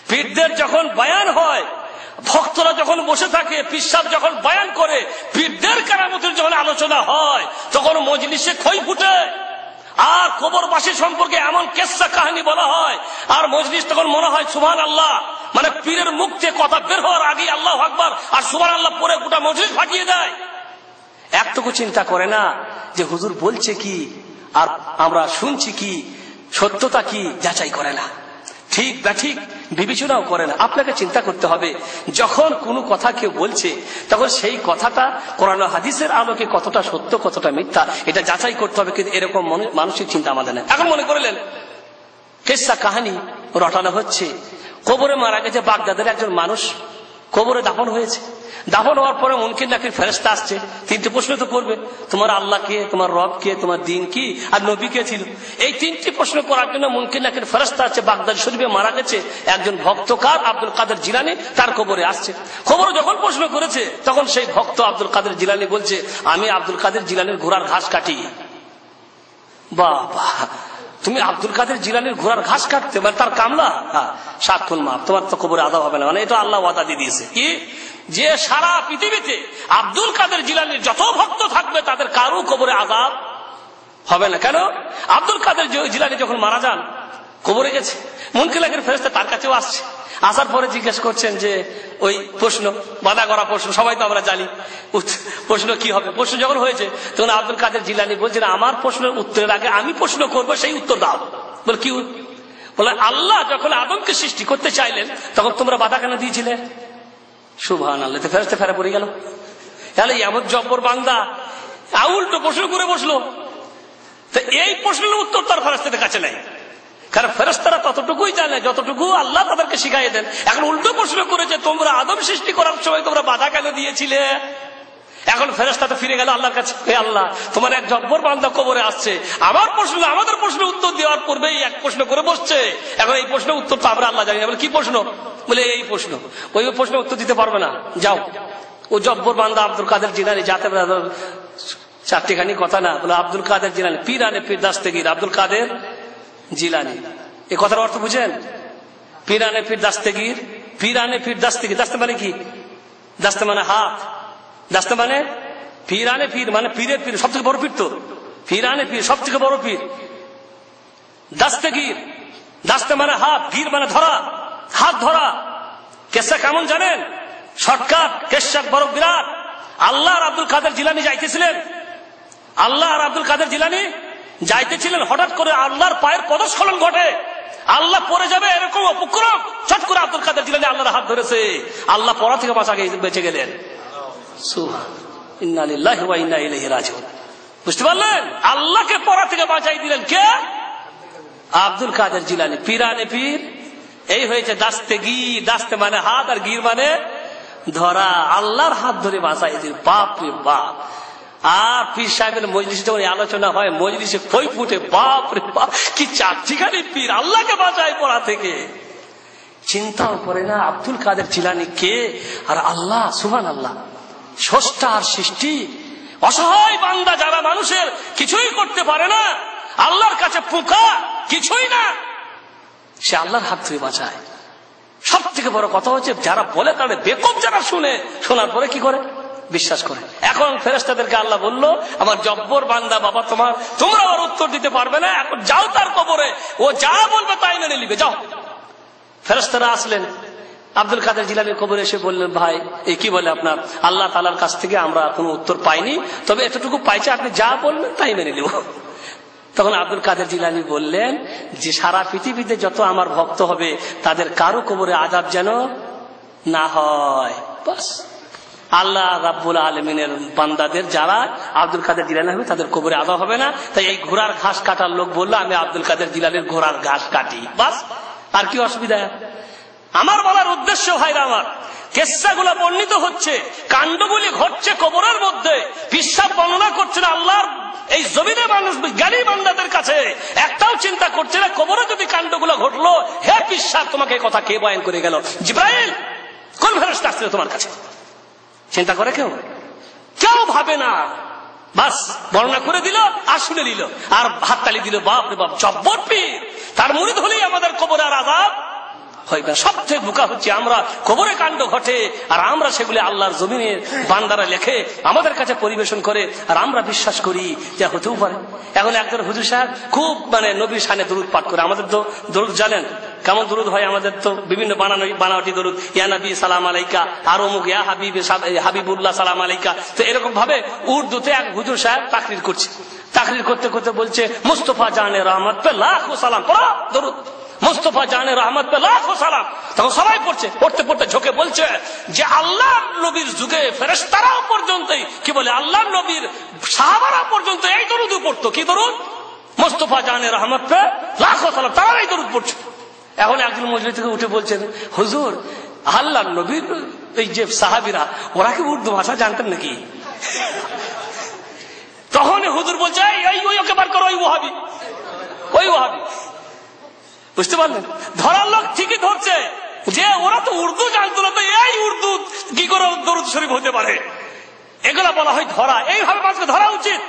পীরদের যখন বয়ান হয়, ভক্তরা যখন বসে থাকে, পীর যখন বয়ান করে, পীরদের কেরামতের যখন আলোচনা হয়, তখন মজলিসে খই ফুটে। আর কবরবাসী সম্পর্কে এমন কেসা কাহিনী বলা হয়, আর মজলিস তখন মনে হয় সুবহানাল্লাহ, মানে পীরের মুখ থেকে কথা বের হওয়ার আগে আল্লাহু আকবার আর সুবহানাল্লাহ পরে গোটা মজলিস ফাটিয়ে দেয়। একটুকু চিন্তা করে না যে হুজুর বলছে কি আর আমরা শুনছি কি, সত্যতা কি যাচাই করে না, ঠিক বা ঠিক বিবেচনাও করে না। আপনাকে চিন্তা করতে হবে, যখন কোনো কথা কেউ বলছে তখন সেই কথাটা কোরআন হাদিসের আলোকে কতটা সত্য কতটা মিথ্যা এটা যাচাই করতে হবে। কিন্তু এরকম মানসিক চিন্তা আমাদের নেই। এখন মনে করলেন কিসসা কাহিনী রটানো হচ্ছে, কবরে মারা গেছে বাগদাদের একজন মানুষ, কবরে দাফন হয়েছে। দাফন হওয়ার পরে মুনকির নাকির ফেরেশতা আসছে, তিনটি প্রশ্ন তো করবে, তোমার আল্লাহ কে, তোমার রব কে, তোমার দিন কি, আর নবী কে ছিল। এই তিনটি প্রশ্ন করার জন্য মুনকির নাকির ফেরেশতা আছে। বাগদাদ শরীফে মারা গেছে একজন ভক্তকার আব্দুল কাদের জিলানী, তার কবরে আসছে। কবরে যখন প্রশ্ন করেছে তখন সেই ভক্ত আব্দুল কাদের জিলানী বলছে, আমি আব্দুল কাদের জিলানীর ঘোড়ার ঘাস কাটি। বাবা, তুমি আব্দুল কাদের জিলানীর ঘোড়ার ঘাস কাটতে, মানে তার কামলা, সাক্ষুল মাপ, তোমার তো কবরে আযাব হবে না। মানে এটা আল্লাহ ওয়াদা দিয়ে দিয়েছে কি, যে সারা পৃথিবীতে আব্দুল কাদের জিলানীর যত ভক্ত থাকবে তাদের কারো কবরে আযাব হবে না। কেন? আব্দুল কাদের জিলানী যখন মারা যান, কবরে গেছে, মুনকির নাকির ফেরেশতা তার কাছেও আসছে। আসার পরে জিজ্ঞেস করছেন যে ওই প্রশ্ন, বাধা করা প্রশ্ন, সবাই তো আমরা জানি প্রশ্ন কি হবে। প্রশ্ন যখন হয়েছে তখন আব্দুল কাদের জিলানী বলছেন, আমার প্রশ্নের উত্তরের আগে আমি প্রশ্ন করবো, সেই উত্তর দাও। বলে কি? বলে আল্লাহ যখন আদমকে সৃষ্টি করতে চাইলেন তখন তোমরা বাধা কেন দিয়েছিলে? সুবহানাল্লাহ, ফেরেশতা ফেরে পড়ে গেল। তাহলে এমন জব্বর বান্দা উল্টো প্রশ্ন করে বসলো, তো এই প্রশ্নের উত্তর তার ফেরেশতাদের কাছে নাই। কারণ ফেরেশতারা ততটুকুই জানে যতটুকু আল্লাহ তাদেরকে শিখাই দেন। এখন উল্টো প্রশ্ন করেছে, তোমরা আদম সৃষ্টি করার সময় তোমরা বাধা কেন দিয়েছিলে? এখন ফেরেশতা তো ফিরে গেল আল্লাহর কাছে, হে আল্লাহ, তোমার এক জব্বর বান্দা কবরে আসছে, আমার প্রশ্ন, আমাদের প্রশ্নের উত্তর দেওয়ার পূর্বেই এক প্রশ্ন করে বসছে। এখন এই প্রশ্নের উত্তর তো আমরা আল্লাহ জানি না। বলে কি প্রশ্ন? বলে এই প্রশ্ন। ওই প্রশ্নের উত্তর দিতে পারবে না, যাও। ও জব্বর বান্দা আব্দুল কাদের জিলানী যাতে চারটিখানি কথা না, বলে আব্দুল কাদের জিলানী, পীরানে পীর দাস্তেগীর আব্দুল কাদের জিলানী। এই কথার অর্থ বুঝেন? পীরানে পীর দাস্তেগীর, পীরানে পীর দাস্তেগীর, দাস্তে মানে কি? দাস্তে মানে হাত, দাস্তে মানে পীরানে পীর মানে পীরের পীর, সব থেকে বড় পীর তো পীরানে পীর, সব থেকে বড় পীর। দাস্তেগীর, দাস্তে মানে হাত, গীর মানে ধরা, হাত ধরা। কেসা কেমন জানেন? শর্টকাট, কেসা বড় বিরাট। আল্লাহ আর আব্দুল কাদের জিলানী যাইতেছিলেন, আল্লাহ আর আব্দুল কাদের জিলানী যাইতেছিলেন, হঠাৎ করে আল্লাহর পায়ের পদস্খলন ঘটে, আল্লাহ পড়ে যাবে এরকম উপক্রম, চট করে আব্দুল কাদের জিলানী আল্লাহর হাত ধরেছে, আল্লাহ পড়া থেকে বেঁচে গেলেন। ইন্না লিল্লাহি ওয়া ইন্না ইলাইহি রাজিউন। বুঝতে পারলেন? আল্লাহকে পড়া থেকে বাঁচাই দিলেন কে? আব্দুল কাদের জিলানী, পীরানে পীর। এই হয়েছে দাস্তেগীর, দাস্তে মানে হাত আর গীর মানে ধরা। আল্লাহর হাত ধরে বাঁচাই দিল। বাপ রে বাপ। আর পীর সাহেবের মজলিসে যখন আলোচনা হয়, মজলিসে খই ফুটে, বাপ রে বাপ, কি চারটিখানি পীর আল্লাহকে বাঁচায় পড়া থেকে। চিন্তাও করে না আব্দুল কাদের জিলানী কে আর আল্লাহ, সুবহানাল্লাহ, স্রষ্টা আর সৃষ্টি। অসহায় বান্দা যারা মানুষের কিছুই করতে পারে না, আল্লাহর কাছে পোকা কিছুই না, সে আল্লাহর হাত ধরে বাঁচায়। সব থেকে বড় কথা হচ্ছে যারা বলে তাদের বেকুব, যারা শুনে, শোনার পরে কি করে? বিশ্বাস করে। এখন ফেরেশতাদেরকে আল্লাহ বললো, আমার জব্বর বান্দা বাবা, তোমরা আবার উত্তর দিতে পারবে না, এখন যাও তার কবরে, ও যা বলবে তাই মেনে নিবে, যাও। ফেরেশতারা আসলেন আব্দুল কাদের জিলানীর কবরে, এসে বললেন, ভাই এই কি বলে আপনার? আল্লাহ তাআলার কাছ থেকে আমরা কোনো উত্তর পাইনি, তবে এতটুকু পাইছে, আপনি যা বলবেন তাই মেনে নেব। তখন আব্দুল কাদের জিলানী বললেন যে সারা পৃথিবীতে যত আমার ভক্ত হবে তাদের কারো কবরে আযাব যেন না হয়। বাস, আল্লাহ রাব্বুল আলামিনের বান্দাদের যারা আব্দুল কাদের জিলানী হবে তাদের কবরে আযাব হবে না। তাই এই ঘোড়ার ঘাস কাটার লোক বললো, আমি আব্দুল কাদের জিলানীর ঘোড়ার ঘাস কাটি, বাস। আর কি অসুবিধা? আমার বলার উদ্দেশ্য ভাইরা আমার, কেসসাগুলো বর্ণিত হচ্ছে, কাণ্ডগুলি ঘটছে কবরের মধ্যে। পিসাব বর্ণনা করছে না আল্লাহর এই জমিনে মানুষ জ্ঞানী বান্দাদের কাছে একটাও চিন্তা করছে না কবরে যদি কাণ্ডগুলো ঘটলো, হে পিসাব তোমাকে এই কথা কে বয়ান করে গেল? জিবরাইল কোন ফেরেশতা আসছিল তোমার কাছে? চিন্তা করে কেউ? কেউ ভাবে না। বাস বর্ণনা করে দিল আর শুনে নিল আর হাততালি দিল, বাপ রে বাপ, জব্বর পীর, তার মুরিদ হলেই আমাদের কবরে আর আযাব হয় না। সবচেয়ে বোকা হচ্ছে আমরা, কবরে কাণ্ড ঘটে আর আমরা সেগুলি আল্লাহর জমিনে বান্দারা লেখে আমাদের কাছে পরিবেশন করে আর আমরা বিশ্বাস করি যে হতেও পারে। এখন একজন হুজুর সাহেব খুব নবীর শানে দরুদ পাঠ করে। আমাদের তো দরুদ জানেন কেমন দরুদ হয়, আমাদের তো বিভিন্ন বানাওয়াটি দরুদ, ইয়া নবী সালাম আলাইকা, আর অমুক ইয়া হাবিবুল্লাহ সালাম আলাইকা। তো এরকম ভাবে উর্দুতে এক হুজুর সাহেব তাকরির করছে। তাকরির করতে করতে বলছে মুস্তফা জানে রহমত পে লাখো সালাম, পড়ো দরুদ, মুস্তফা জানে রহমত পে লাখো সালাম। তখন সবাই পড়ছে, পড়তে পড়তে ঝোঁকে বলছে যে আল্লাহ নবীর যুগে ফেরেশতারাও পর্যন্ত কি বলে, আল্লাহ নবীর সাহাবারা পর্যন্ত এই দরুদ পড়তো। কি দরুদ? মুস্তফা জানে রহমত পে লাখো সালাম, তারা এই দরুদ পড়ছে। এখন একজন মজলিস থেকে উঠে বলছেন, হুজুর আল্লাহ নবীর এই যে সাহাবীরা ওরা কি উর্দু ভাষা জানতেন নাকি? তখন হুজুর বলছে ওকে বার করো, ওই ওয়াহাবি, ওই ওয়াহাবি। বুঝতে পারলেন? ধরার লোক ঠিকই ধরছে যে ওরা তো উর্দু জানতো না, তো এই উর্দু কি করে দরুদ শরীফ হতে পারে? এগুলা বলা হয় ধরা। এইভাবে মানুষকে ধরা উচিত।